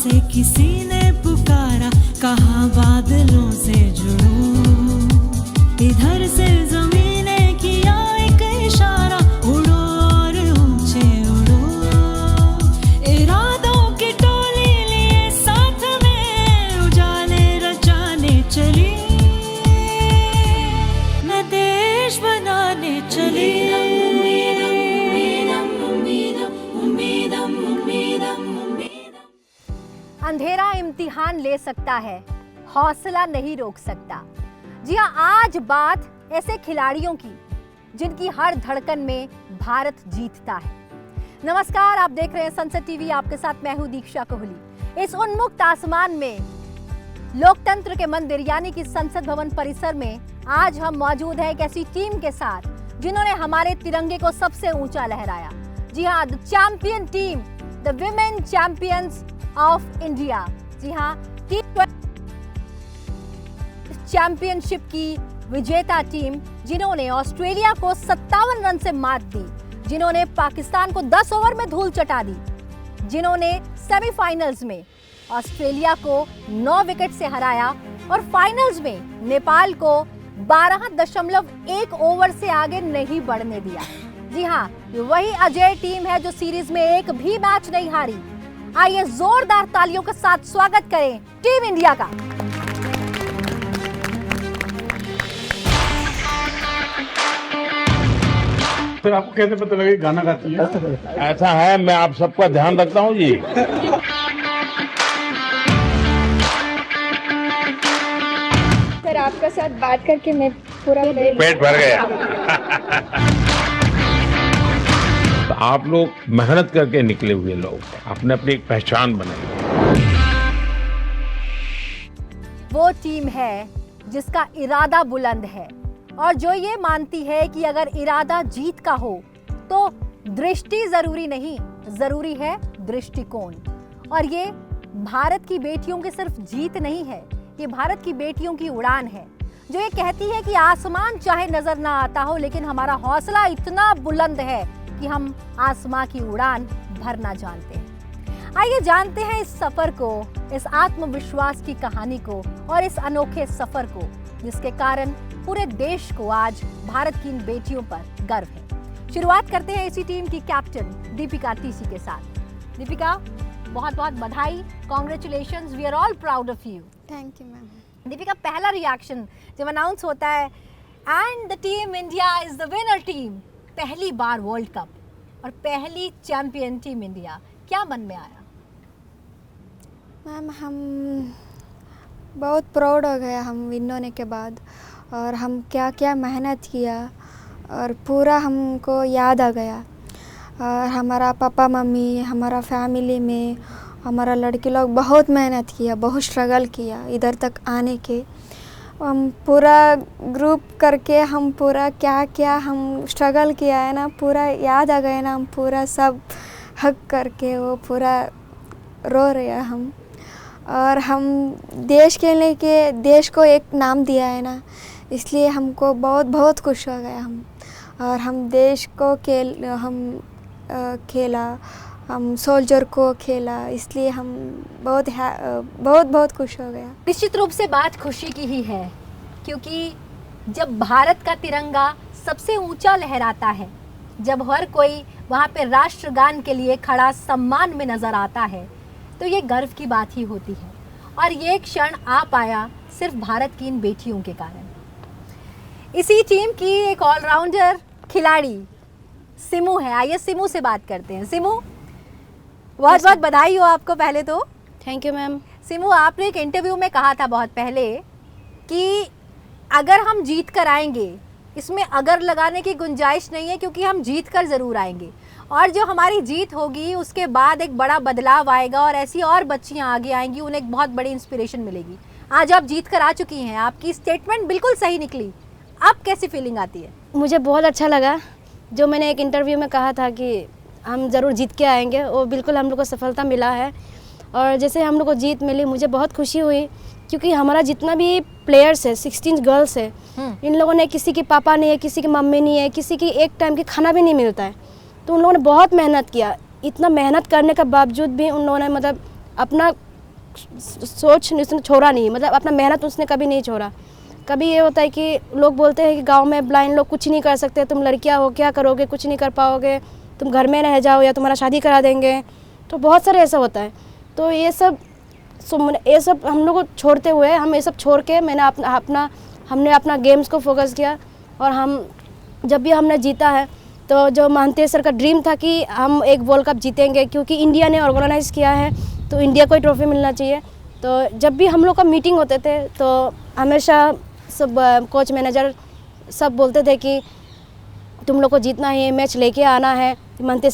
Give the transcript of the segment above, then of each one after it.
से किसी ने पुकारा, कहा बादलों से जुड़ो, इधर से ज़मीने किया एक इशारा, उड़ो और ऊंचे उड़ो, इरादों की टोली लिए साथ में उजाले रचाने चली, न देश बनाने चली। अंधेरा इम्तिहान ले सकता है, हौसला नहीं रोक सकता। जी हाँ, आज बात ऐसे खिलाड़ियों की जिनकी हर धड़कन में भारत जीतता है। नमस्कार, आप देख रहे हैं संसद टीवी, आपके साथ मैं हूं दीक्षा कोहली। इस उन्मुक्त आसमान में लोकतंत्र के मंदिर यानी कि संसद भवन परिसर में आज हम मौजूद हैं एक ऐसी टीम के साथ जिन्होंने हमारे तिरंगे को सबसे ऊंचा लहराया। जी हाँ, the champion team, the women champions of India. जी हाँ, चैंपियनशिप की विजेता टीम जिन्होंने ऑस्ट्रेलिया को 57 रन से मात दी, जिन्होंने पाकिस्तान को 10 ओवर में धूल चटा दी, जिन्होंने सेमीफाइनल्स में ऑस्ट्रेलिया को 9 विकेट से हराया और फाइनल्स में नेपाल को 12.1 ओवर से आगे नहीं बढ़ने दिया। जी हाँ, वही अजय टीम है जो सीरीज में एक भी मैच नहीं हारी। आइए जोरदार तालियों के साथ स्वागत करें टीम इंडिया का। सर, आपको कैसे पता लगा गाना गाती है? ऐसा है, मैं आप सबका ध्यान रखता हूँ जी। सर, आपका साथ बात करके मैं पूरा पेट भर गया। तो आप लोग मेहनत करके निकले हुए लोग, अपने अपनी एक पहचान बनाई। वो टीम है जिसका इरादा बुलंद है और जो ये मानती है कि अगर इरादा जीत का हो तो दृष्टि जरूरी नहीं, जरूरी है दृष्टिकोण। और ये भारत की बेटियों की सिर्फ जीत नहीं है, ये भारत की बेटियों की उड़ान है जो ये कहती है कि आसमान चाहे नजर ना आता हो लेकिन हमारा हौसला इतना बुलंद है कि हम आसमां की उड़ान भरना जानते हैं। आइए जानते हैं इस सफर को, इस आत्मविश्वास की कहानी को और इस अनोखे सफर को जिसके कारण पूरे देश को आज भारत की इन बेटियों पर गर्व है। शुरुआत करते हैं इसी टीम की कैप्टन दीपिका टीसी के साथ। दीपिका, बहुत बहुत बधाई, congratulations, we are all proud of you. Thank you ma'am. Deepika, पहला रिएक्शन जब अनाउंस होता है and the team India is the winner team, पहली बार वर्ल्ड कप और पहली चैंपियन टीम इंडिया, क्या मन में आया? मैम, हम बहुत प्राउड हो गया हम विन होने के बाद, और हम क्या क्या मेहनत किया और पूरा हमको याद आ गया। और हमारा पापा मम्मी, हमारा फैमिली में हमारा लड़के लोग बहुत मेहनत किया, बहुत स्ट्रगल किया इधर तक आने के। हम पूरा ग्रुप करके हम पूरा क्या क्या हम स्ट्रगल किया है ना, पूरा याद आ गया ना, हम पूरा सब हक करके वो पूरा रो रहे हैं हम। और हम देश के लेके देश को एक नाम दिया है ना, इसलिए हमको बहुत बहुत खुश हो गया हम। और हम देश को खेला, हम सोल्जर को खेला, इसलिए हम बहुत बहुत खुश हो गया। निश्चित रूप से बात खुशी की ही है क्योंकि जब भारत का तिरंगा सबसे ऊंचा लहराता है, जब हर कोई वहाँ पे राष्ट्रगान के लिए खड़ा सम्मान में नज़र आता है तो ये गर्व की बात ही होती है। और ये क्षण आ पाया सिर्फ भारत की इन बेटियों के कारण। इसी टीम की एक ऑलराउंडर खिलाड़ी सिमू है, आइए सिमू से बात करते हैं। सिमू, बहुत बहुत बधाई हो आपको पहले तो। Thank you ma'am. सिमू, आपने एक इंटरव्यू में कहा था बहुत पहले कि अगर हम जीत कर आएंगे, इसमें अगर लगाने की गुंजाइश नहीं है क्योंकि हम जीत कर ज़रूर आएंगे और जो हमारी जीत होगी उसके बाद एक बड़ा बदलाव आएगा और ऐसी और बच्चियां आगे आएंगी, उन्हें एक बहुत बड़ी इंस्पिरेशन मिलेगी। आज आप जीत कर आ चुकी हैं, आपकी स्टेटमेंट बिल्कुल सही निकली। अब कैसी फीलिंग आती है? मुझे बहुत अच्छा लगा, जो मैंने एक इंटरव्यू में कहा था कि हम ज़रूर जीत के आएंगे, वो बिल्कुल हम लोग को सफलता मिला है। और जैसे हम लोग को जीत मिली, मुझे बहुत खुशी हुई क्योंकि हमारा जितना भी प्लेयर्स है, 16 गर्ल्स है, इन लोगों ने, किसी के पापा नहीं है, किसी की मम्मी नहीं है, किसी की एक टाइम की खाना भी नहीं मिलता है, तो उन लोगों ने बहुत मेहनत किया। इतना मेहनत करने के बावजूद भी उन लोगों ने मतलब अपना सोच उसने छोड़ा नहीं, मतलब अपना मेहनत उसने कभी नहीं छोड़ा। कभी ये होता है कि लोग बोलते हैं कि गांव में ब्लाइंड लोग कुछ नहीं कर सकते, तुम लड़कियां हो क्या करोगे, कुछ नहीं कर पाओगे, तुम घर में रह जाओ या तुम्हारा शादी करा देंगे, तो बहुत सारे ऐसा होता है। तो ये सब हम लोग को छोड़ते हुए, हम ये सब छोड़ के हमने अपना गेम्स को फोकस किया। और हम जब भी हमने जीता है तो जो महंती सर का ड्रीम था कि हम एक वर्ल्ड कप जीतेंगे, क्योंकि इंडिया ने ऑर्गेनाइज़ किया है तो इंडिया को ही ट्रॉफी मिलना चाहिए। तो जब भी हम लोग का मीटिंग होते थे तो हमेशा सब कोच मैनेजर सब बोलते थे कि तुम लोग को जीतना है, मैच लेके आना है, महंती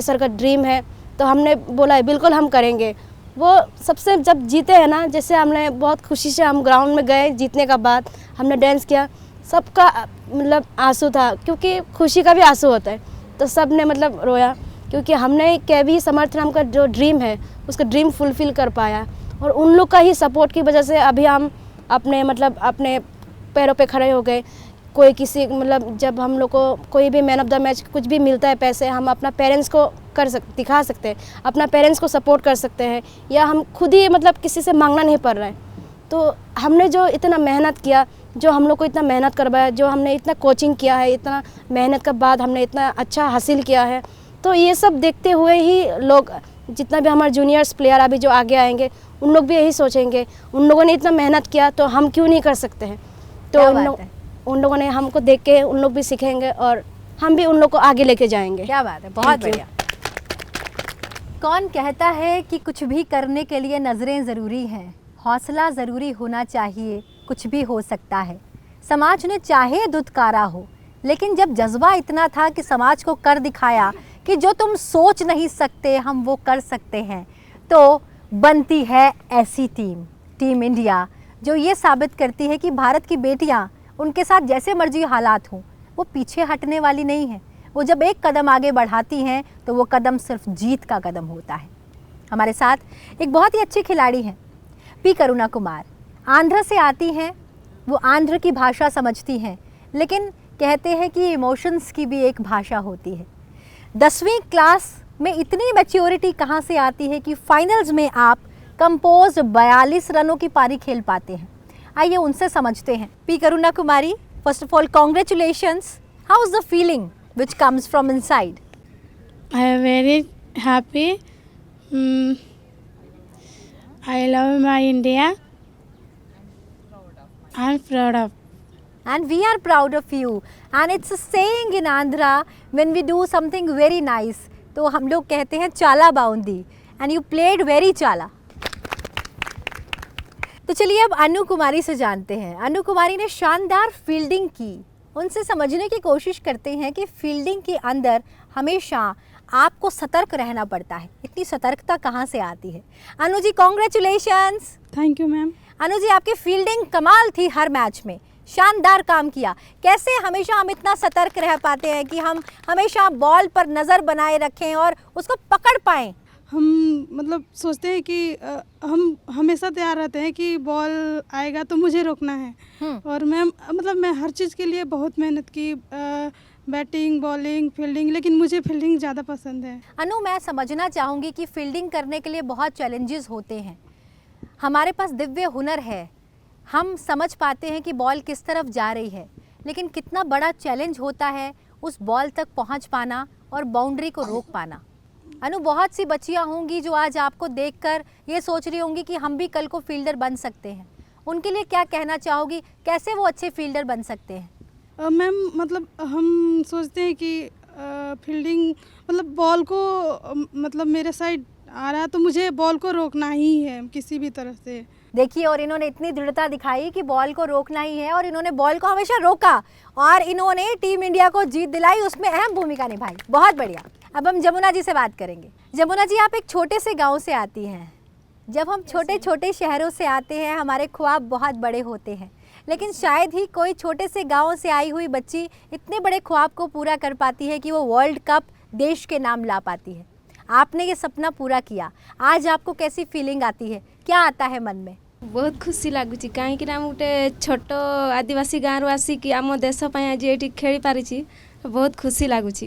सर का ड्रीम है। तो हमने बोला है बिल्कुल हम करेंगे। वो सबसे जब जीते हैं ना, जैसे हमने बहुत खुशी से हम ग्राउंड में गए, जीतने का बाद हमने डांस किया, सबका मतलब आंसू था, क्योंकि खुशी का भी आंसू होता है। तो सब ने मतलब रोया, क्योंकि हमने केवी समर्थन का जो ड्रीम है उसका ड्रीम फुलफ़िल कर पाया। और उन लोग का ही सपोर्ट की वजह से अभी हम अपने पैरों पे खड़े हो गए। कोई किसी मतलब जब हम लोग को कोई भी मैन ऑफ द मैच कुछ भी मिलता है पैसे, हम अपना पेरेंट्स को दिखा सकते हैं, अपना पेरेंट्स को सपोर्ट कर सकते हैं, या हम खुद ही मतलब किसी से मांगना नहीं पड़ रहा है। तो हमने जो इतना मेहनत किया, जो हम लोग को इतना मेहनत करवाया, जो हमने इतना कोचिंग किया है, इतना मेहनत के बाद हमने इतना अच्छा हासिल किया है, तो ये सब देखते हुए ही लोग, जितना भी हमारे जूनियर्स प्लेयर अभी जो आगे आएंगे, उन लोग भी यही सोचेंगे उन लोगों ने इतना मेहनत किया तो हम क्यों नहीं कर सकते हैं। तो उन लोगों ने हमको देख के उन लोग भी सीखेंगे और हम भी उन लोग को आगे लेके जाएंगे। क्या बात है, बहुत बढ़िया। कौन कहता है कि कुछ भी करने के लिए नज़रें ज़रूरी हैं, हौसला ज़रूरी होना चाहिए, कुछ भी हो सकता है। समाज ने चाहे दुत्कारा हो, लेकिन जब जज्बा इतना था कि समाज को कर दिखाया कि जो तुम सोच नहीं सकते हम वो कर सकते हैं, तो बनती है ऐसी टीम इंडिया, जो ये साबित करती है कि भारत की बेटियाँ, उनके साथ जैसे मर्जी हालात हों, वो पीछे हटने वाली नहीं हैं। वो जब एक कदम आगे बढ़ाती हैं तो वो कदम सिर्फ जीत का कदम होता है। हमारे साथ एक बहुत ही अच्छी खिलाड़ी हैं, पी करुणा कुमार। आंध्र से आती हैं, वो आंध्र की भाषा समझती हैं, लेकिन कहते हैं कि इमोशंस की भी एक भाषा होती है। 10वीं क्लास में इतनी मैच्योरिटी कहाँ से आती है कि फाइनल्स में आप कंपोज 42 रनों की पारी खेल पाते हैं। आइए उनसे समझते हैं। P Karuna Kumari, first of all congratulations. How is the feeling which comes from inside? I am very happy. I love my India. I am proud of. And we are proud of you. And it's a saying in Andhra when we do something very nice. तो हम लोग कहते हैं चाला बाउंदी, and you played very चाला. तो चलिए अब अनु कुमारी से जानते हैं। अनु कुमारी ने शानदार फील्डिंग की। उनसे समझने की कोशिश करते हैं कि फील्डिंग के अंदर हमेशा आपको सतर्क रहना पड़ता है। इतनी सतर्कता कहाँ से आती है? Anu ji congratulations. Thank you ma'am. Anu ji आपकी फील्डिंग कमाल थी, हर मैच में शानदार काम किया। कैसे हमेशा हम इतना सतर्क रह पाते हैं कि हम हमेशा बॉल पर नज़र बनाए रखें और उसको पकड़ पाएँ? हम मतलब सोचते हैं कि हम हमेशा तैयार रहते हैं कि बॉल आएगा तो मुझे रोकना है। और मैं हर चीज़ के लिए बहुत मेहनत की, बैटिंग, बॉलिंग, फील्डिंग, लेकिन मुझे फील्डिंग ज़्यादा पसंद है। अनु, मैं समझना चाहूँगी कि फील्डिंग करने के लिए बहुत चैलेंजेस होते हैं। हमारे पास दिव्य हुनर है, हम समझ पाते हैं कि बॉल किस तरफ जा रही है, लेकिन कितना बड़ा चैलेंज होता है उस बॉल तक पहुँच पाना और बाउंड्री को रोक पाना। अनु, बहुत सी बच्चियां होंगी जो आज आपको देखकर ये सोच रही होंगी कि हम भी कल को फील्डर बन सकते हैं। उनके लिए क्या कहना चाहोगी, कैसे वो अच्छे फील्डर बन सकते हैं? मैम मतलब हम सोचते हैं कि फील्डिंग मतलब बॉल को मतलब मेरे साइड आ रहा है तो मुझे बॉल को रोकना ही है किसी भी तरह से। देखिए, और इन्होंने इतनी दृढ़ता दिखाई कि बॉल को रोकना ही है और इन्होंने बॉल को हमेशा रोका और इन्होंने टीम इंडिया को जीत दिलाई, उसमें अहम भूमिका निभाई। बहुत बढ़िया। अब हम जमुना जी से बात करेंगे। जमुना जी, आप एक छोटे से गांव से आती हैं। जब हम छोटे छोटे शहरों से आते हैं हमारे ख्वाब बहुत बड़े होते हैं, लेकिन शायद ही कोई छोटे से गांव से आई हुई बच्ची इतने बड़े ख्वाब को पूरा कर पाती है कि वो वर्ल्ड कप देश के नाम ला पाती है। आपने ये सपना पूरा किया, आज आपको कैसी फीलिंग आती है, क्या आता है मन में? बहुत खुशी लगुच कहीं गोटे छोट आदिवासी गाँव आसिक आम देश आज ये खेली पारी, बहुत खुशी लगुच।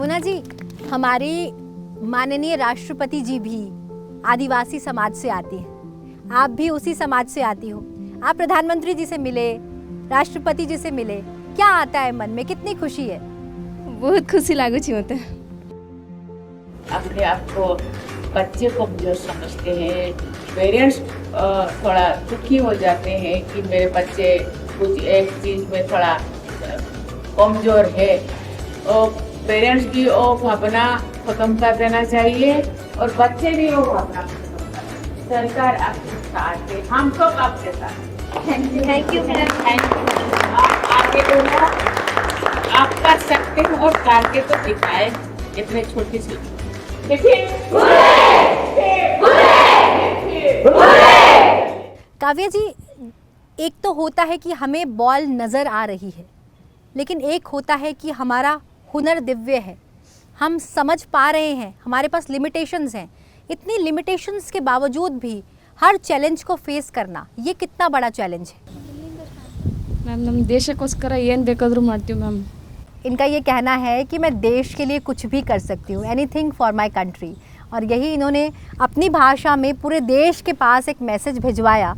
यमुना जी, हमारी माननीय राष्ट्रपति जी भी आदिवासी समाज से आती हैं, आप भी उसी समाज से आती हो। आप प्रधानमंत्री जी से मिले, राष्ट्रपति जी से मिले, क्या आता है मन में, कितनी खुशी है? बहुत खुशी लागुची मते। अपने आप को बच्चे को जो समझते हैं, पेरेंट्स थोड़ा दुखी हो जाते हैं कि मेरे बच्चे कुछ एक चीज़ में थोड़ा कमज़ोर है, और पेरेंट्स भी वो भावना खत्म कर देना चाहिए और बच्चे भी वो भावना खत्म कर दें। सरकार आपके साथ है, हम सब आपके साथ हैं। Thank you madam, thank you. आप आगे बढ़ो, आप कर सकते हैं और करके तो दिखाए इतने छोटी सी। काव्या जी, एक तो होता है कि हमें बॉल नज़र आ रही है, लेकिन एक होता है कि हमारा हुनर दिव्य है, हम समझ पा रहे हैं, हमारे पास लिमिटेशंस हैं। इतनी लिमिटेशंस के बावजूद भी हर चैलेंज को फेस करना, ये कितना बड़ा चैलेंज है? ಮ್ಯಾಮ್ ನಮ್ಮ ದೇಶಕ್ಕೋಸ್ಕರ ಏನು ಬೇಕಾದರೂ ಮಾಡ್ತೀವಿ ಮ್ಯಾಮ್. इनका ये कहना है कि मैं देश के लिए कुछ भी कर सकती हूँ, एनीथिंग फॉर माई कंट्री। और यही इन्होंने अपनी भाषा में पूरे देश के पास एक मैसेज भिजवाया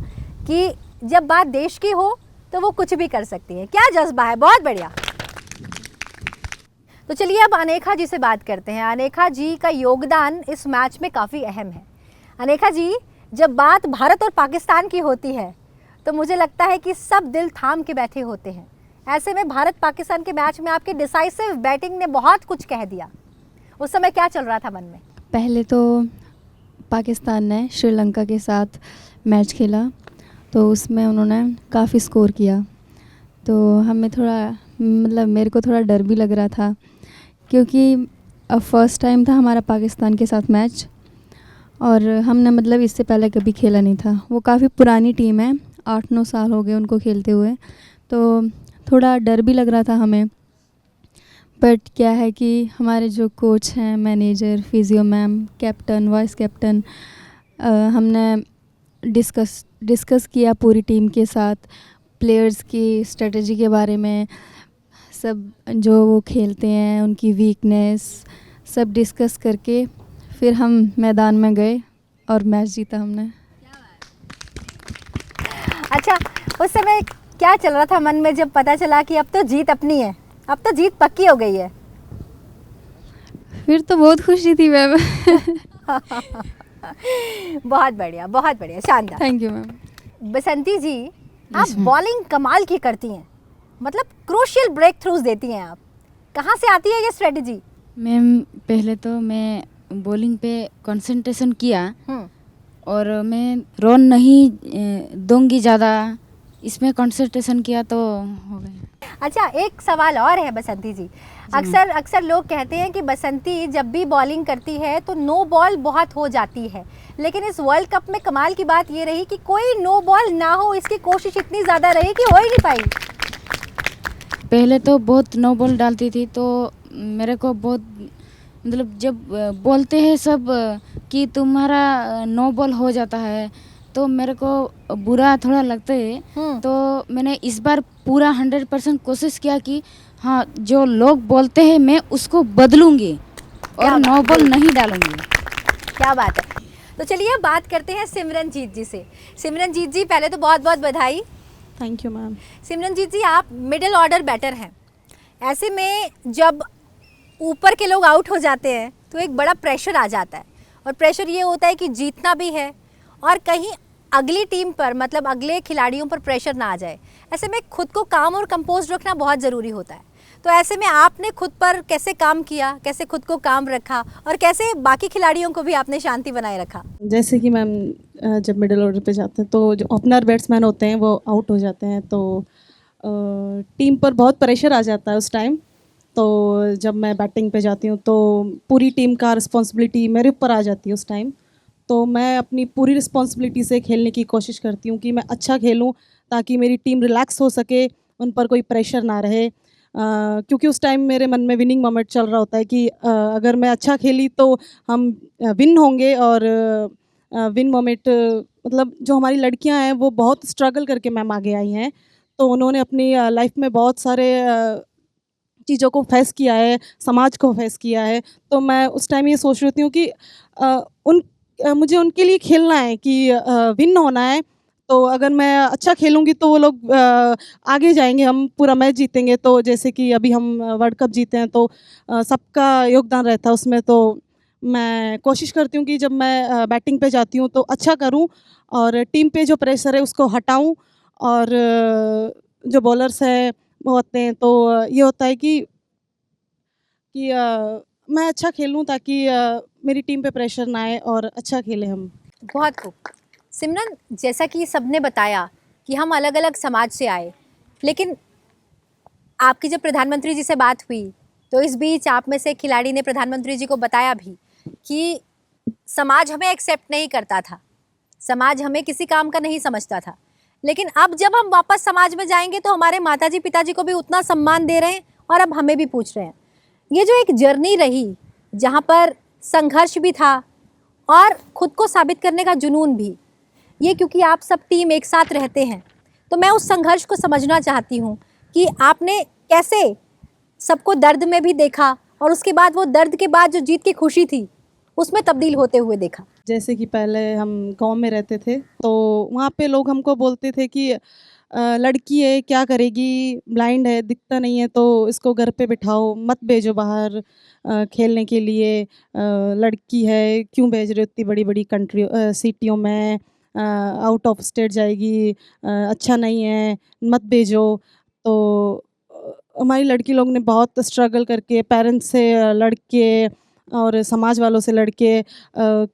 कि जब बात देश की हो तो वो कुछ भी कर सकती है। क्या जज्बा है, बहुत बढ़िया। तो चलिए अब अनेखा जी से बात करते हैं। अनेखा जी का योगदान इस मैच में काफ़ी अहम है। अनेखा जी, जब बात भारत और पाकिस्तान की होती है तो मुझे लगता है कि सब दिल थाम के बैठे होते हैं। ऐसे में भारत पाकिस्तान के मैच में आपकी डिसाइसिव बैटिंग ने बहुत कुछ कह दिया। उस समय क्या चल रहा था मन में? पहले तो पाकिस्तान ने श्रीलंका के साथ मैच खेला, तो उसमें उन्होंने काफ़ी स्कोर किया, तो हमें थोड़ा मतलब मेरे को थोड़ा डर भी लग रहा था, क्योंकि अब फर्स्ट टाइम था हमारा पाकिस्तान के साथ मैच, और हमने मतलब इससे पहले कभी खेला नहीं था। वो काफ़ी पुरानी टीम है, 8-9 साल हो गए उनको खेलते हुए, तो थोड़ा डर भी लग रहा था हमें। बट क्या है कि हमारे जो कोच हैं, manager, physio ma'am, captain, vice captain, हमने डिस्कस किया पूरी टीम के साथ प्लेयर्स की स्ट्रेटजी के बारे में, सब जो वो खेलते हैं उनकी वीकनेस सब डिस्कस करके फिर हम मैदान में गए और मैच जीता हमने। अच्छा, उस समय क्या चल रहा था मन में जब पता चला कि अब तो जीत अपनी है, अब तो जीत पक्की हो गई है? फिर तो बहुत खुशी थी मैम। बहुत बढ़िया, शानदार। Thank you ma'am. Basanti ji, आप बॉलिंग कमाल की करती हैं, मतलब क्रूशियल ब्रेक थ्रूज देती हैं आप। कहाँ से आती है ये स्ट्रेटजी? मैम पहले तो मैं बॉलिंग पे कंसंट्रेशन किया और मैं रन नहीं दूंगी ज़्यादा, इसमें कंसंट्रेशन किया तो हो गया। अच्छा, एक सवाल और है बसंती जी। अक्सर लोग कहते हैं कि बसंती जब भी बॉलिंग करती है तो नो बॉल बहुत हो जाती है, लेकिन इस वर्ल्ड कप में कमाल की बात ये रही कि कोई नो बॉल ना हो, इसकी कोशिश इतनी ज़्यादा रही कि हो ही नहीं पाई। पहले तो बहुत नो बॉल डालती थी, तो मेरे को बहुत मतलब जब बोलते हैं सब कि तुम्हारा नो बॉल हो जाता है तो मेरे को बुरा थोड़ा लगता है। तो मैंने इस बार पूरा 100% कोशिश किया कि हाँ, जो लोग बोलते हैं मैं उसको बदलूंगी और नो बॉल नहीं डालूंगी। क्या बात है। तो चलिए बात करते हैं सिमरनजीत जी से। सिमरनजीत जी, पहले तो बहुत बहुत बधाई। Thank you ma'am. Simranjeet ji, आप मिडिल ऑर्डर बैटर हैं। ऐसे में जब ऊपर के लोग आउट हो जाते हैं तो एक बड़ा प्रेशर आ जाता है, और प्रेशर ये होता है कि जीतना भी है और कहीं अगली टीम पर, मतलब अगले खिलाड़ियों पर प्रेशर ना आ जाए। ऐसे में खुद को काम और कंपोज रखना बहुत ज़रूरी होता है। तो ऐसे में आपने खुद पर कैसे काम किया, कैसे खुद को काम रखा और कैसे बाकी खिलाड़ियों को भी आपने शांति बनाए रखा? जैसे कि मैम जब मिडिल ऑर्डर पे जाते हैं तो जो ओपनर बैट्समैन होते हैं वो आउट हो जाते हैं, तो टीम पर बहुत प्रेशर आ जाता है उस टाइम। तो जब मैं बैटिंग पे जाती हूँ तो पूरी टीम का रिस्पॉन्सिबिलिटी मेरे ऊपर आ जाती है उस टाइम। तो मैं अपनी पूरी रिस्पॉन्सिबिलिटी से खेलने की कोशिश करती हूँ कि मैं अच्छा खेलूँ ताकि मेरी टीम रिलैक्स हो सके, उन पर कोई प्रेशर ना रहे। क्योंकि उस टाइम मेरे मन में विनिंग मोमेंट चल रहा होता है कि अगर मैं अच्छा खेली तो हम विन होंगे। और विन मोमेंट मतलब जो हमारी लड़कियां हैं वो बहुत स्ट्रगल करके मैम आगे आई हैं, तो उन्होंने अपनी लाइफ में बहुत सारे चीज़ों को फेस किया है, समाज को फेस किया है, तो मैं उस टाइम ये सोच रही हूँ कि मुझे उनके लिए खेलना है कि विन होना है। तो अगर मैं अच्छा खेलूँगी तो वो लोग आगे जाएंगे, हम पूरा मैच जीतेंगे। तो जैसे कि अभी हम वर्ल्ड कप जीते हैं तो सबका योगदान रहता है उसमें। तो मैं कोशिश करती हूँ कि जब मैं बैटिंग पे जाती हूँ तो अच्छा करूँ और टीम पे जो प्रेशर है उसको हटाऊँ। और जो बॉलर्स हैं वो होते हैं तो ये होता है कि मैं अच्छा खेलूँ ताकि मेरी टीम पे प्रेशर ना आए और अच्छा खेलें हम। बहुत खूब। सिमरन, जैसा कि सबने बताया कि हम अलग अलग समाज से आए, लेकिन आपकी जब प्रधानमंत्री जी से बात हुई तो इस बीच आप में से एक खिलाड़ी ने प्रधानमंत्री जी को बताया भी कि समाज हमें एक्सेप्ट नहीं करता था, समाज हमें किसी काम का नहीं समझता था, लेकिन अब जब हम वापस समाज में जाएंगे तो हमारे माताजी पिताजी को भी उतना सम्मान दे रहे हैं और अब हमें भी पूछ रहे हैं। ये जो एक जर्नी रही जहाँ पर संघर्ष भी था और खुद को साबित करने का जुनून भी, ये क्योंकि आप सब टीम एक साथ रहते हैं, तो मैं उस संघर्ष को समझना चाहती हूँ कि आपने कैसे सबको दर्द में भी देखा और उसके बाद वो दर्द के बाद जो जीत की खुशी थी उसमें तब्दील होते हुए देखा। जैसे कि पहले हम गांव में रहते थे तो वहाँ पे लोग हमको बोलते थे कि लड़की है क्या करेगी, ब्लाइंड है, दिखता नहीं है, तो इसको घर पे बिठाओ, मत भेजो बाहर खेलने के लिए। लड़की है क्यों भेज रहे हो इतनी बड़ी बड़ी कंट्री सिटियों में, आउट ऑफ स्टेट जाएगी, अच्छा नहीं है, मत भेजो। तो हमारी लड़की लोग ने बहुत स्ट्रगल करके पेरेंट्स से लड़के और समाज वालों से लड़के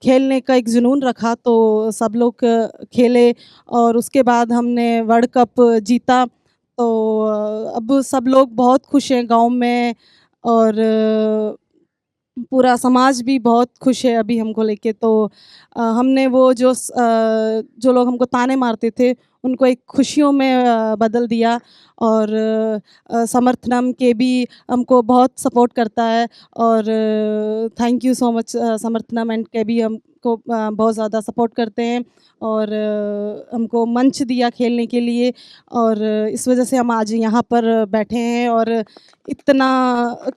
खेलने का एक जुनून रखा, तो सब लोग खेले और उसके बाद हमने वर्ल्ड कप जीता। तो अब सब लोग बहुत खुश हैं गांव में और पूरा समाज भी बहुत खुश है अभी हमको लेके। तो हमने वो जो लोग हमको ताने मारते थे उनको एक खुशियों में बदल दिया। और समर्थनम के भी हमको बहुत सपोर्ट करता है और thank you so much Samarthanam and के भी हमको बहुत ज़्यादा सपोर्ट करते हैं और हमको मंच दिया खेलने के लिए और इस वजह से हम आज यहाँ पर बैठे हैं और इतना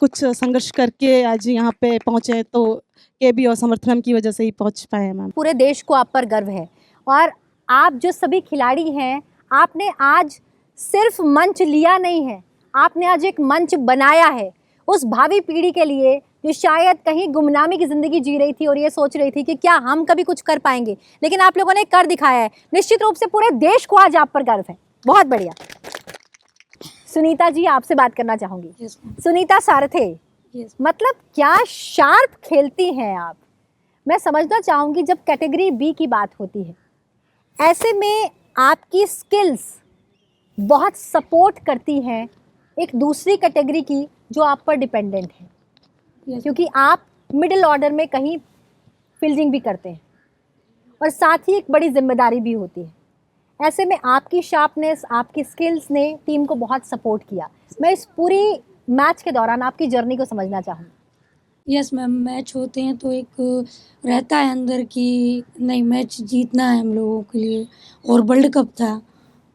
कुछ संघर्ष करके आज यहाँ पे पहुँचे हैं। तो के भी और समर्थनम की वजह से ही पहुँच पाए हैं मैम। पूरे देश को आप पर गर्व है और आप जो सभी खिलाड़ी हैं, आपने आज सिर्फ मंच लिया नहीं है, आपने आज एक मंच बनाया है उस भावी पीढ़ी के लिए जो शायद कहीं गुमनामी की ज़िंदगी जी रही थी और ये सोच रही थी कि क्या हम कभी कुछ कर पाएंगे, लेकिन आप लोगों ने कर दिखाया है। निश्चित रूप से पूरे देश को आज आप पर गर्व है। बहुत बढ़िया। सुनीता जी, आपसे बात करना चाहूँगी। सुनीता सारथे, मतलब क्या शार्प खेलती हैं आप। मैं समझना चाहूँगी जब कैटेगरी बी की बात होती है, ऐसे में आपकी स्किल्स बहुत सपोर्ट करती हैं एक दूसरी कैटेगरी की जो आप पर डिपेंडेंट है, क्योंकि आप मिडिल ऑर्डर में कहीं फील्डिंग भी करते हैं और साथ ही एक बड़ी जिम्मेदारी भी होती है। ऐसे में आपकी शार्पनेस, आपकी स्किल्स ने टीम को बहुत सपोर्ट किया। मैं इस पूरी मैच के दौरान आपकी जर्नी को समझना चाहूँगी। यस मैम, मैच होते हैं तो एक रहता है अंदर कि नहीं मैच जीतना है हम लोगों के लिए। और वर्ल्ड कप था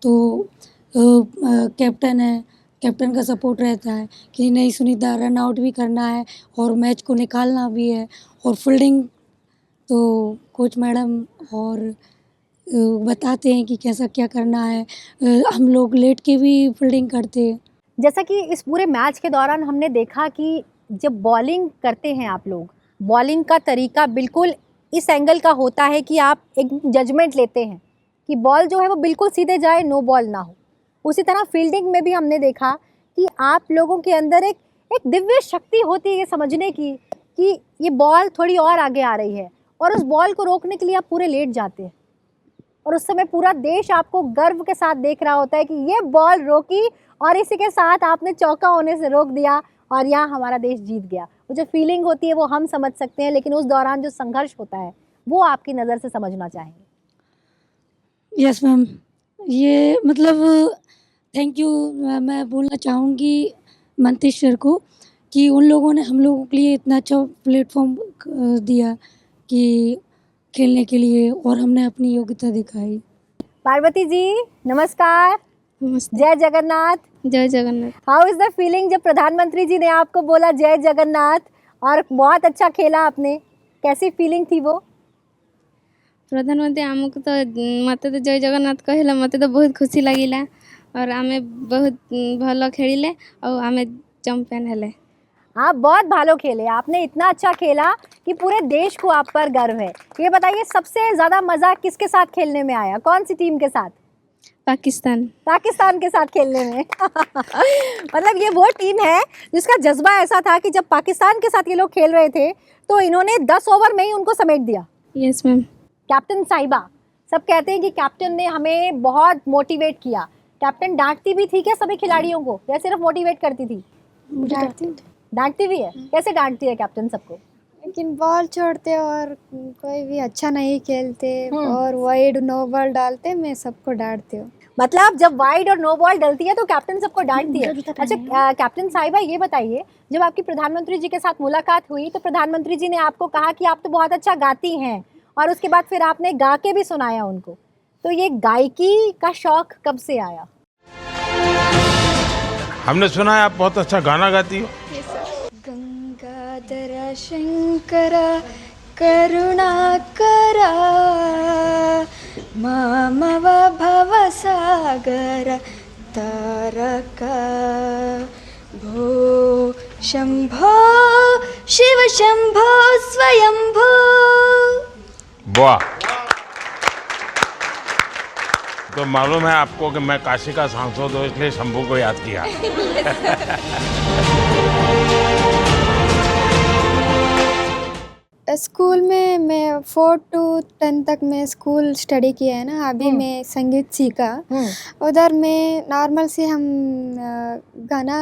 तो कैप्टन है, कैप्टन का सपोर्ट रहता है कि नहीं सुनीता रन आउट भी करना है और मैच को निकालना भी है। और फील्डिंग तो कोच मैडम और बताते हैं कि कैसा क्या करना है। हम लोग लेट के भी फील्डिंग करते हैं। जैसा कि इस पूरे मैच के दौरान हमने देखा कि जब बॉलिंग करते हैं आप लोग, बॉलिंग का तरीका बिल्कुल इस एंगल का होता है कि आप एक जजमेंट लेते हैं कि बॉल जो है वो बिल्कुल सीधे जाए, नो बॉल ना हो। उसी तरह फील्डिंग में भी हमने देखा कि आप लोगों के अंदर एक दिव्य शक्ति होती है ये समझने की कि ये बॉल थोड़ी और आगे आ रही है और उस बॉल को रोकने के लिए आप पूरे लेट जाते हैं और उस समय पूरा देश आपको गर्व के साथ देख रहा होता है कि ये बॉल रोकी और इसी के साथ आपने चौका होने से रोक दिया और यहाँ हमारा देश जीत गया। वो जो फीलिंग होती है वो हम समझ सकते हैं, लेकिन उस दौरान जो संघर्ष होता है वो आपकी नज़र से समझना चाहेंगे। यस मैम, ये मतलब थैंक यू मैं बोलना चाहूँगी मंतीश सर को कि उन लोगों ने हम लोगों के लिए इतना अच्छा प्लेटफॉर्म दिया कि खेलने के लिए और हमने अपनी योग्यता दिखाई। पार्वती जी नमस्कार। जय जगन्नाथ। जय Jagannath. How is the feeling जब प्रधानमंत्री जी ने आपको बोला जय जगन्नाथ और बहुत अच्छा खेला आपने, कैसी फीलिंग थी वो? प्रधानमंत्री आमको तो मत तो जय जगन्नाथ कहला मत तो बहुत खुशी लगिला और आमे बहुत भल खेलिले और आमे चैंपियन हेले। आप बहुत भालो खेले, आपने इतना अच्छा खेला कि पूरे देश को आप पर गर्व है। ये बताइए सबसे ज़्यादा मज़ा किसके साथ खेलने में आया, कौन सी टीम के साथ? पाकिस्तान के साथ खेलने में मतलब ये वो टीम है जिसका जज्बा ऐसा था कि जब पाकिस्तान के साथ ये लोग खेल रहे थे तो इन्होंने 10 ओवर में ही उनको समेट दिया। Yes ma'am. कैप्टन साहिबा, सब कहते हैं कि कैप्टन ने हमें बहुत मोटिवेट किया। कैप्टन डांटती भी थी क्या सभी खिलाड़ियों को या सिर्फ मोटिवेट करती थी? डांटती भी है। कैसे डांटती है कैप्टन सबको? लेकिन बॉल छोड़ते और कोई भी अच्छा नहीं खेलते और वाइड नो बॉल डालते, मैं सबको डांटती हूँ। मतलब जब वाइड और नो बॉल डलती है तो कैप्टन सबको डांटती है। अच्छा कैप्टन साहिबा, ये बताइए जब आपकी प्रधानमंत्री जी के साथ मुलाकात हुई तो प्रधानमंत्री जी ने आपको कहा कि आप तो बहुत अच्छा गाती हैं और उसके बाद फिर आपने गा के भी सुनाया उनको, तो ये गायकी का शौक कब से आया? हमने सुना है आप बहुत अच्छा गाना गाती हो। गंगाधर शंकर करुणाकरा मामव भव सागर तारका भो शंभो शिव शंभो स्वयंभो। वाह, तो मालूम है आपको कि मैं काशी का सांसद हूँ इसलिए शंभू को याद किया। स्कूल में मैं 4 to 10 तक मैं स्कूल स्टडी किया है ना। अभी मैं संगीत सीखा, उधर में नॉर्मल से हम गाना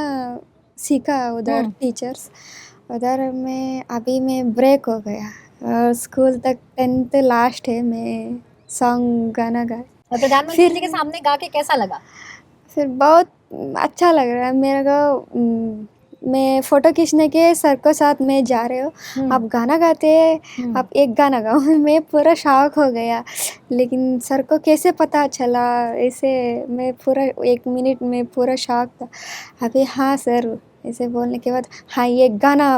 सीखा उधर टीचर्स, उधर में अभी मैं ब्रेक हो गया और स्कूल तक 10th लास्ट है मैं सॉन्ग गाना गाया। प्रधानमंत्री जी के सामने गा के कैसा लगा? फिर बहुत अच्छा लग रहा है मेरे को। मैं फ़ोटो खींचने के सर को साथ में जा रहे हो, आप गाना गाते हैं, आप एक गाना गाओ। मैं पूरा शौक हो गया, लेकिन सर को कैसे पता चला ऐसे, मैं पूरा 1 मिनट में पूरा शौक था। अभी हाँ सर ऐसे बोलने के बाद, हाँ ये गाना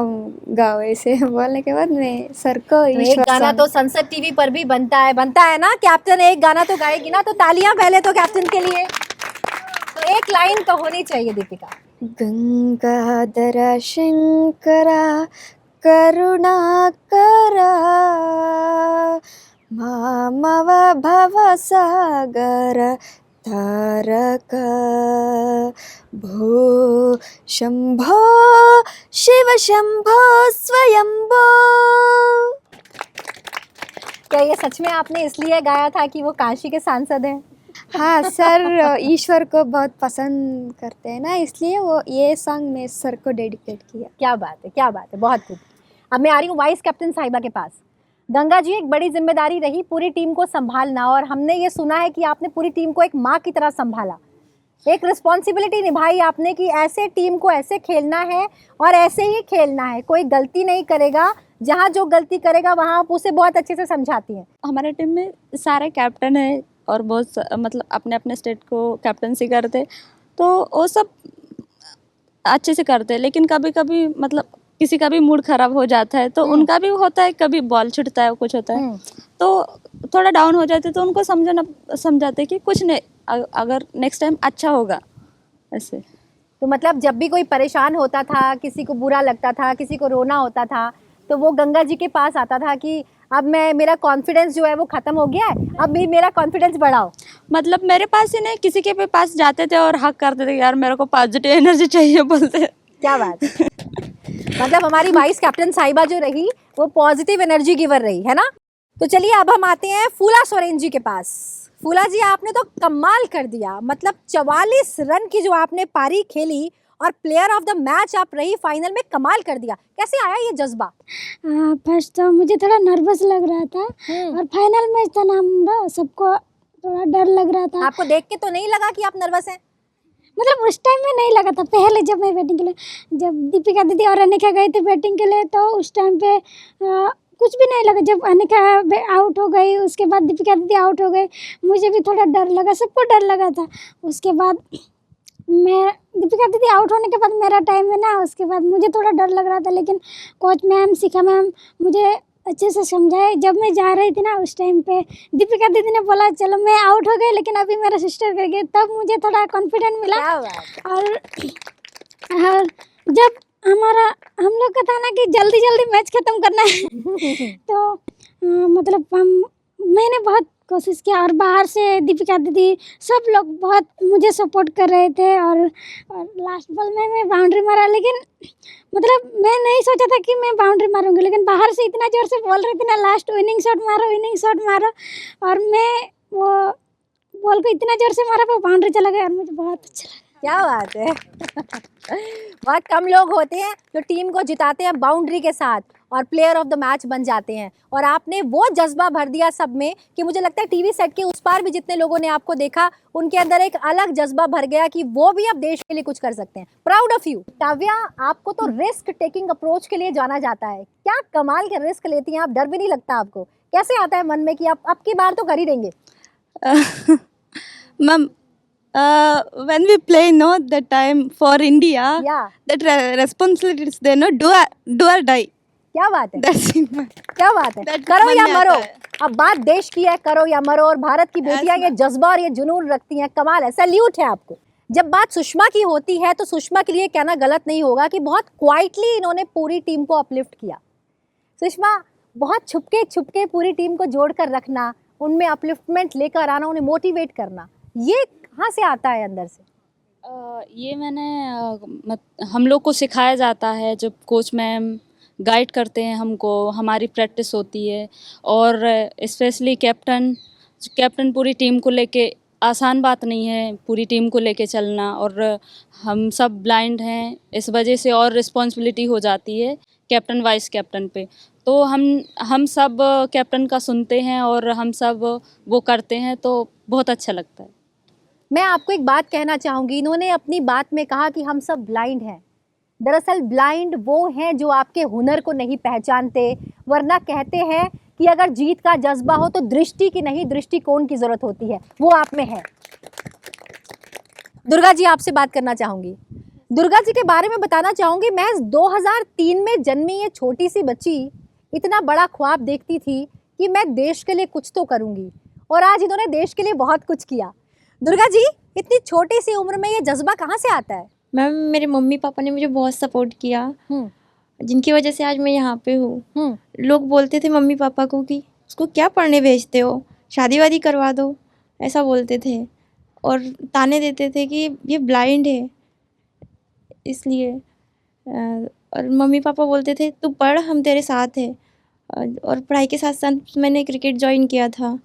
गाओ, ऐसे बोलने के बाद मैं सर को एक गाना तो संसद टीवी पर भी बनता है ना। कैप्टन एक गाना तो गाएगी ना, तो तालियां पहले तो कैप्टन के लिए। तो एक लाइन तो होनी चाहिए दीपिका। गंगाधर शंकरा करुणाकरा मामव भव सागर तारका भो शंभो शिव शंभो स्वयंभो। क्या ये सच में आपने इसलिए गाया था कि वो काशी के सांसद हैं? हाँ सर, ईश्वर को बहुत पसंद करते हैं ना, इसलिए वो ये सॉन्ग मैं सर को डेडिकेट किया। क्या बात है, क्या बात है, बहुत खूब। अब मैं आ रही हूँ वाइस कैप्टन साहिबा के पास। गंगा जी, एक बड़ी जिम्मेदारी रही पूरी टीम को संभालना, और हमने ये सुना है कि आपने पूरी टीम को एक माँ की तरह संभाला। एक रिस्पॉन्सिबिलिटी निभाई आपने कि ऐसे टीम को ऐसे खेलना है और ऐसे ही खेलना है, कोई गलती नहीं करेगा, जहाँ जो गलती करेगा वहाँ आप उसे बहुत अच्छे से समझाती हैं। हमारे टीम में सारे कैप्टन हैं और बहुत मतलब अपने अपने स्टेट को कैप्टनसी करते, तो वो सब अच्छे से करते हैं। लेकिन कभी कभी मतलब किसी का भी मूड ख़राब हो जाता है तो उनका भी होता है, कभी बॉल छूटता है, कुछ होता है तो थोड़ा डाउन हो जाते, तो उनको समझाते कि कुछ नहीं, अगर नेक्स्ट टाइम अच्छा होगा ऐसे। तो मतलब जब भी कोई परेशान होता था, किसी को बुरा लगता था, किसी को रोना होता था, तो वो गंगा जी के पास आता था कि अब मेरा कॉन्फिडेंस जो है वो ख़त्म हो गया है, अब भी मेरा कॉन्फिडेंस बढ़ाओ। मतलब मेरे पास ही नहीं, किसी के पास जाते थे और हक करते थे, यार मेरे को पॉजिटिव एनर्जी चाहिए बोलते। क्या बात है। मतलब हमारी वाइस कैप्टन साहिबा जो रही वो पॉजिटिव एनर्जी गिवर रही है ना। तो चलिए अब हम आते हैं फूला सोरेन जी के पास। फूला जी, आपने तो कमाल कर दिया, मतलब 44 रन की जो आपने पारी खेली और प्लेयर ऑफ द मैच आप रही, फाइनल में कमाल कर दिया। कैसे आया ये जज्बा? फर्स्ट तो मुझे थोड़ा नर्वस लग रहा था और फाइनल मैच था ना हमारा, सबको थोड़ा डर लग रहा था। आपको देख के तो नहीं लगा कि आप नर्वस हैं? मतलब उस टाइम में नहीं लगा था, पहले जब मैं बैटिंग के लिए, जब दीपिका दीदी और अनिका गए थे बैटिंग के लिए, तो उस टाइम पे कुछ भी नहीं लगा। जब अनिका आउट हो गई, उसके बाद दीपिका दीदी आउट हो गई, मुझे भी थोड़ा डर लगा, सबको डर लगा था। उसके बाद मैं दीपिका दीदी आउट होने के बाद मेरा टाइम है ना, उसके बाद मुझे थोड़ा डर लग रहा था, लेकिन कोच मैम, शिखा मैम मुझे अच्छे से समझाए। जब मैं जा रही थी ना उस टाइम पे दीपिका दीदी ने बोला चलो मैं आउट हो गई, लेकिन अभी मेरा सिस्टर कर गई, तब मुझे थोड़ा कॉन्फिडेंट मिला। और जब हम लोग का था ना कि जल्दी जल्दी मैच ख़त्म करना है तो मतलब मैंने बहुत कोशिश किया, और बाहर से दीपिका दीदी सब लोग बहुत मुझे सपोर्ट कर रहे थे, और लास्ट बॉल में मैं बाउंड्री मारा, लेकिन मतलब मैं नहीं सोचा था कि मैं बाउंड्री मारूंगी, लेकिन बाहर से इतना ज़ोर से बोल रही थी ना, लास्ट विनिंग शॉट मारो, और मैं वो बॉल को इतना ज़ोर से मारा वो बाउंड्री चला गया, और मुझे बहुत अच्छा लगा। क्या बात है बहुत कम लोग होते हैं जो टीम को जिताते हैं बाउंड्री के साथ और प्लेयर ऑफ द मैच बन जाते हैं, और आपने वो जज्बा भर दिया सब में कि मुझे लगता है टीवी सेट के उस पार भी जितने लोगों ने आपको देखा उनके अंदर एक अलग जज्बा भर गया कि वो भी अब देश के लिए कुछ कर सकते हैं। Proud of you. काव्या, आपको तो रिस्क टेकिंग अप्रोच के लिए जाना जाता है, क्या कमाल के रिस्क लेती हैं आप, डर भी नहीं लगता आपको? कैसे आता है मन में कि आप अब की बार तो कर ही देंगे? Ma'am, when we play that time for India, that responsibility is there, do or die. क्या बात है, That's it, ma'am. क्या बात है, करो या मरो। अब बात देश की है, करो या मरो, और भारत की बेटियां ये जज्बा और ये जुनून रखती हैं, कमाल है, सैल्यूट है आपको। जब बात सुषमा की होती है तो सुषमा के लिए कहना गलत नहीं होगा कि बहुत क्वाइटली इन्होंने पूरी टीम को अपलिफ्ट किया। सुषमा, बहुत छुपके पूरी टीम को जोड़ कर रखना, उनमें अपलिफ्टमेंट लेकर आना, उन्हें मोटिवेट करना, ये कहाँ से आता है अंदर से? ये हम लोग को सिखाया जाता है, जब कोच मैम गाइड करते हैं हमको, हमारी प्रैक्टिस होती है, और स्पेशली कैप्टन पूरी टीम को लेके, आसान बात नहीं है पूरी टीम को लेके चलना, और हम सब ब्लाइंड हैं, इस वजह से और रिस्पॉन्सिबिलिटी हो जाती है कैप्टन वाइस कैप्टन पे। तो हम सब कैप्टन का सुनते हैं और हम सब वो करते हैं, तो बहुत अच्छा लगता है। मैं आपको एक बात कहना चाहूँगी, इन्होंने अपनी बात में कहा कि हम सब ब्लाइंड हैं। दरअसल ब्लाइंड वो हैं जो आपके हुनर को नहीं पहचानते, वरना कहते हैं कि अगर जीत का जज्बा हो तो दृष्टि की नहीं, दृष्टिकोण की ज़रूरत होती है, वो आप में है। दुर्गा जी, आपसे बात करना चाहूँगी। दुर्गा जी के बारे में बताना चाहूँगी, महज 2003 में जन्मी ये छोटी सी बच्ची इतना बड़ा ख्वाब देखती थी कि मैं देश के लिए कुछ तो करूँगी, और आज इन्होंने देश के लिए बहुत कुछ किया। दुर्गा जी, इतनी छोटी सी उम्र में ये जज्बा कहाँ से आता है? मैम, मेरे मम्मी पापा ने मुझे बहुत सपोर्ट किया, जिनकी वजह से आज मैं यहाँ पे हूँ। लोग बोलते थे मम्मी पापा को कि उसको क्या पढ़ने भेजते हो, शादी वादी करवा दो, ऐसा बोलते थे, और ताने देते थे कि ये ब्लाइंड है इसलिए। और मम्मी पापा बोलते थे तू पढ़, हम तेरे साथ हैं। और पढ़ाई के साथ साथ मैंने क्रिकेट ज्वाइन किया था,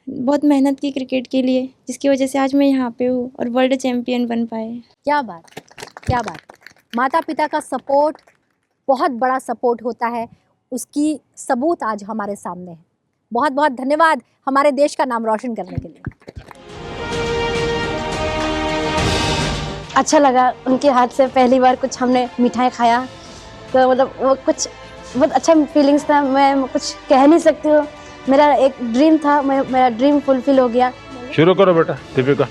बहुत मेहनत की क्रिकेट के लिए, जिसकी वजह से आज मैं यहाँ पे हूँ और वर्ल्ड चैम्पियन बन पाए। क्या बात, क्या बात। माता पिता का सपोर्ट बहुत बड़ा सपोर्ट होता है, उसकी सबूत आज हमारे सामने है। बहुत बहुत धन्यवाद हमारे देश का नाम रोशन करने के लिए। अच्छा लगा उनके हाथ से पहली बार कुछ हमने मिठाई खाया, तो मतलब वो कुछ बहुत अच्छा फीलिंग्स था, मैं कुछ कह नहीं सकती हूँ। मेरा एक ड्रीम था, मेरा ड्रीम फुलफिल हो गया। शुरू करो बेटा। दीपिका,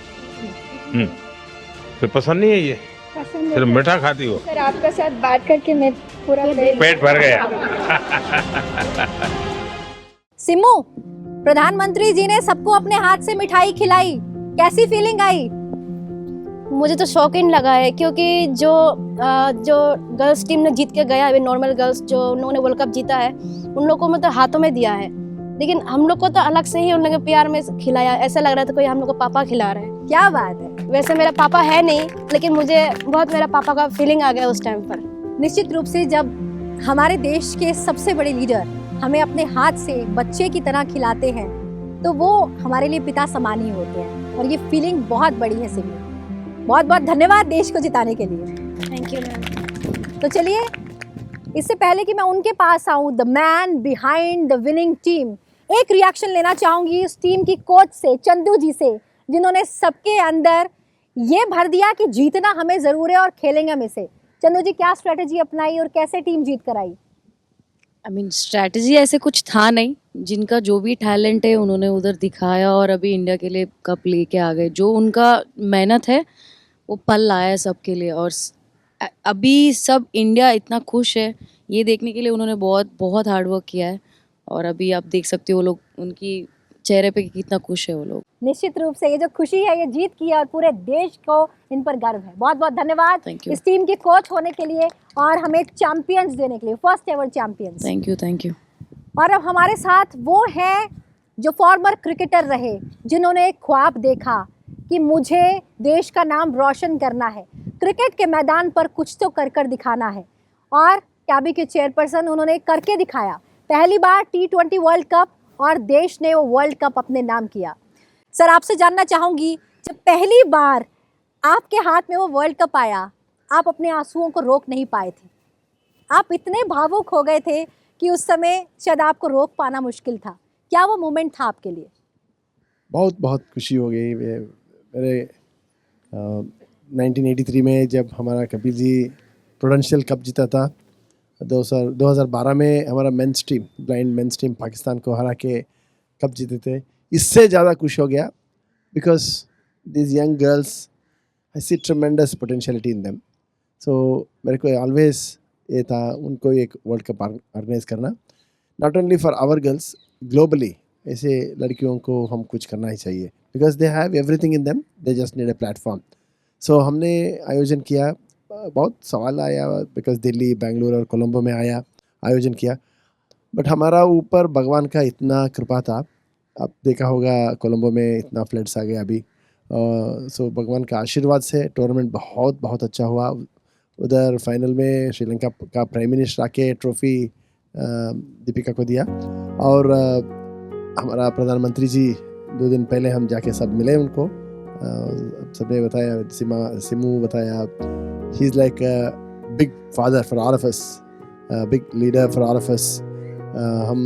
तो पसंद नहीं है ये? सिर्फ मीठा खाती हो? सर, आपका साथ बात करके मैं पूरा पेट भर गया। सिमू, प्रधानमंत्री जी ने सबको अपने हाथ से मिठाई खिलाई, कैसी फीलिंग आई? मुझे तो शौकीन लगा है, क्योंकि जो गर्ल्स टीम ने जीत के गया है, नॉर्मल गर्ल्स जो उन्होंने वर्ल्ड कप जीता है, उन लोगों को मतलब हाथों में दिया है, लेकिन हम लोग को तो अलग से ही उन लोगों के प्यार में खिलाया, ऐसा लग रहा था कोई हम लोग को पापा खिला रहे हैं। क्या बात है। वैसे मेरा पापा है नहीं, लेकिन मुझे बहुत मेरा पापा का फीलिंग आ गया उस टाइम पर। निश्चित रूप से जब हमारे देश के सबसे बड़े लीडर हमें अपने हाथ से बच्चे की तरह खिलाते हैं, तो वो हमारे लिए पिता समान ही होते हैं, और ये फीलिंग बहुत बड़ी है सिमू। बहुत बहुत धन्यवाद देश को जिताने के लिए। Thank you ma'am. तो चलिए, इससे पहले कि मैं उनके पास आऊँ, the man behind the winning team, एक रिएक्शन लेना चाहूँगी उस टीम की कोच से, चंदू जी से, जिन्होंने सबके अंदर ये भर दिया कि जीतना हमें ज़रूर है और खेलेंगे हम इसे। चंदू जी, क्या स्ट्रेटजी अपनाई और कैसे टीम जीत कर आई? स्ट्रैटेजी ऐसे कुछ था नहीं, जिनका जो भी टैलेंट है उन्होंने उधर दिखाया और अभी इंडिया के लिए कप लेके आ गए। जो उनका मेहनत है वो पल लाया है सबके लिए। और अभी सब इंडिया इतना खुश है ये देखने के लिए, उन्होंने बहुत बहुत हार्ड वर्क किया है। और अभी आप देख सकते हो वो लोग, उनकी चेहरे पे कितना खुश है वो लोग। निश्चित रूप से ये जो खुशी है, ये जीत की है और पूरे देश को इन पर गर्व है। बहुत बहुत धन्यवाद इस टीम के कोच होने के लिए और हमें चैंपियंस देने के लिए, first ever champions. Thank you. और अब हमारे साथ वो हैं जो फॉर्मर क्रिकेटर रहे, जिन्होंने एक ख्वाब देखा कि मुझे देश का नाम रोशन करना है, क्रिकेट के मैदान पर कुछ तो कर दिखाना है। और कैबी के चेयरपर्सन, उन्होंने करके दिखाया। पहली बार T20 वर्ल्ड कप और देश ने वो वर्ल्ड कप अपने नाम किया। सर, आपसे जानना चाहूँगी, जब पहली बार आपके हाथ में वो वर्ल्ड कप आया, आप अपने आंसुओं को रोक नहीं पाए थे। आप इतने भावुक हो गए थे कि उस समय शायद आपको रोक पाना मुश्किल था। क्या वो मोमेंट था आपके लिए? बहुत खुशी हो गई। मेरे 1983 में जब हमारा कपिल जी प्रूडेंशियल कप जीता था, 2012 में हमारा men's team, blind men's team Pakistan को हरा के कप जीते थे। इससे ज़्यादा खुश हो गया because this young girls, I see tremendous potentiality in them. So मेरे को ऑलवेज ये था उनको एक वर्ल्ड कप ऑर्गेनाइज करना, not only for our girls, globally ऐसे लड़कियों को हम कुछ करना ही चाहिए because they have everything in them, they just need a platform. So हमने आयोजन किया, बहुत सवाल आया बिकॉज दिल्ली, बेंगलुरु और कोलंबो में आयोजन किया, बट हमारा ऊपर भगवान का इतना कृपा था। आप देखा होगा कोलंबो में इतना फ्लड्स आ गए अभी। सो भगवान का आशीर्वाद से टूर्नामेंट बहुत अच्छा हुआ। उधर फाइनल में श्रीलंका का प्राइम मिनिस्टर आके ट्रॉफी दीपिका को दिया और हमारा प्रधानमंत्री जी 2 दिन पहले हम जाके सब मिले उनको। सबने बताया, सिमू बताया, he is like a big father for all of us, big leader for all of us. हम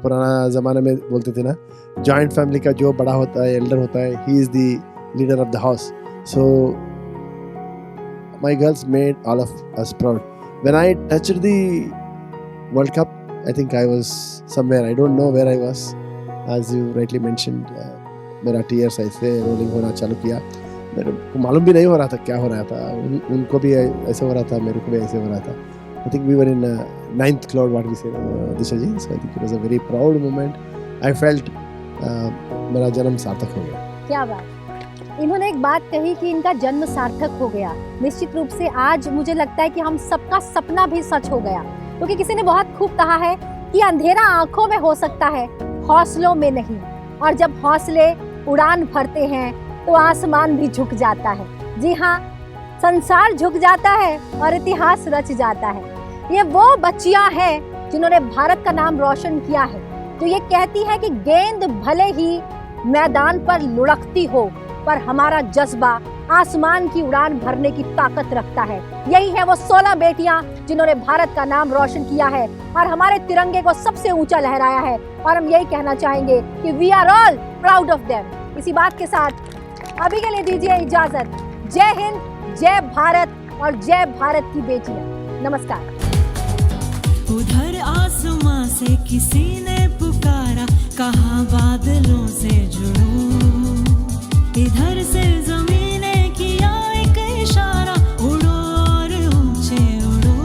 पुराना ज़माने में बोलते थे ना, जॉइंट फैमिली का जो बड़ा होता है, एल्डर होता है, he is the leader of the house. So my girls made all of us proud. When I touched the World Cup, I think I was somewhere, I don't know where I was, as you rightly mentioned. मेरा tears ऐसे rolling होना चालू किया, मेरे को मालूम भी नहीं हो रहा था क्या हो रहा था। उनको भी ऐसे हो रहा था, मेरे को भी ऐसे हो रहा था। I think we were in 9th cloud, what we say, Disha ji. So I think it was a very proud moment. I felt मेरा जन्म सार्थक हो गया। क्या बात। इन्होंने एक बात कही कि इनका जन्म सार्थक हो गया। निश्चित रूप से आज मुझे लगता है कि हम सबका सपना भी सच हो गया, क्योंकि किसी ने बहुत खूब कहा है कि अंधेरा आंखों में हो सकता है, हौसलों में नहीं। और जब हौसले उड़ान भरते हैं तो आसमान भी झुक जाता है। जी हाँ, संसार झुक जाता है और इतिहास रच जाता है। ये वो बच्चियां हैं जिन्होंने भारत का नाम रोशन किया है, जो ये कहती है कि गेंद भले ही मैदान पर लुढ़कती हो, पर हमारा जज्बा आसमान की उड़ान भरने की ताकत रखता है। यही है वो 16 बेटियां जिन्होंने भारत का नाम रोशन किया है और हमारे तिरंगे को सबसे ऊंचा लहराया है। और हम यही कहना चाहेंगे कि we are all proud of them. इसी बात के साथ अभी के लिए दीजिए इजाजत। जय हिंद, जय भारत और जय भारत की बेटियां। नमस्कार। उधर आसमां से किसी ने पुकारा, कहा बादलों से जुड़ो। इधर से ज़मीने किया एक इशारा, उड़ो और ऊंचे उड़ो।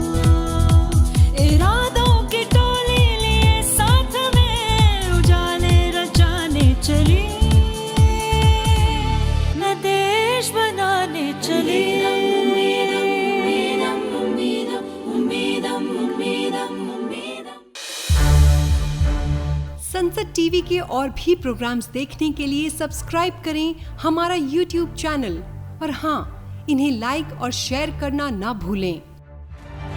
इरादों की टोली लिए साथ में उजाले रचाने चली, न देश बनाने चली। संसद टीवी के और भी प्रोग्राम्स देखने के लिए सब्सक्राइब करें हमारा YouTube चैनल और हाँ, इन्हें लाइक और शेयर करना ना भूलें।